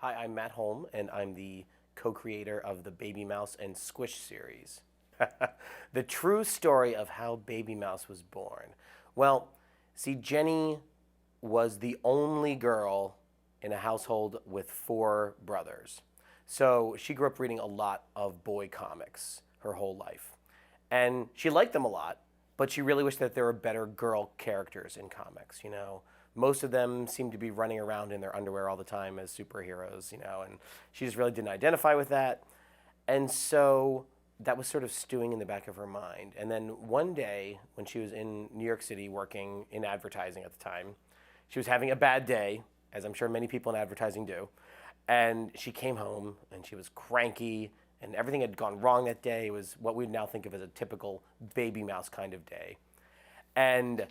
Hi, I'm Matt Holm, and I'm the co-creator of the Baby Mouse and Squish series. The true story of how Baby Mouse was born. Well, see, Jenny was the only girl in a household with four brothers. So she grew up reading a lot of boy comics her whole life. And she liked them a lot, but she really wished that there were better girl characters in comics, you know. Most of them seemed to be running around in their underwear all the time as superheroes, you know, and she just really didn't identify with that. And so that was sort of stewing in the back of her mind. And then one day, when she was in New York City working in advertising at the time, she was having a bad day, as I'm sure many people in advertising do. And she came home and she was cranky and everything had gone wrong that day. It was what we now think of as a typical Baby Mouse kind of day. And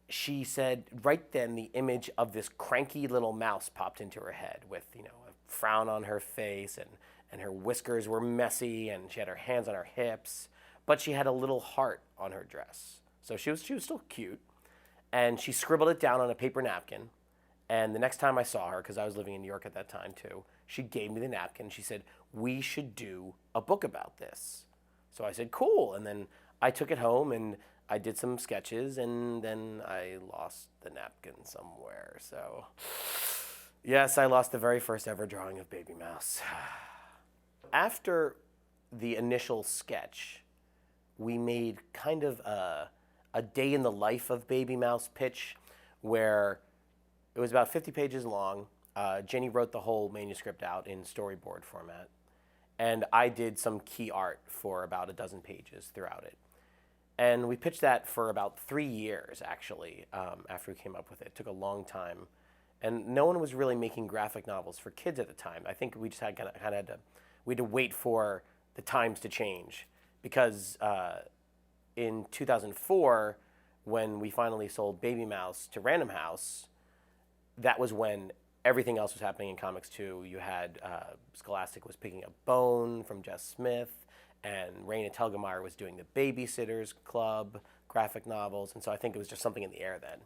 she said right then the image of this cranky little mouse popped into her head with, you know, a frown on her face and her whiskers were messy and she had her hands on her hips, but she had a little heart on her dress. So she was still cute. And she scribbled it down on a paper napkin. And the next time I saw her, because I was living in New York at that time too, she gave me the napkin. She said, "We should do a book about this." So I said, "Cool." And then I took it home and I did some sketches and then I lost the napkin somewhere. So yes, I lost the very first ever drawing of Baby Mouse. After the initial sketch, we made kind of a day in the life of Baby Mouse pitch where it was about 50 pages long. Jenny wrote the whole manuscript out in storyboard format. And I did some key art for about a dozen pages throughout it. And we pitched that for about 3 years, actually, after we came up with it. It took a long time. And no one was really making graphic novels for kids at the time. I think we just had we had to wait for the times to change. Because in 2004, when we finally sold Baby Mouse to Random House, that was when everything else was happening in comics too. You had Scholastic was picking up Bone from Jess Smith, and Raina Telgemeier was doing the Babysitters Club graphic novels, and so I think it was just something in the air then.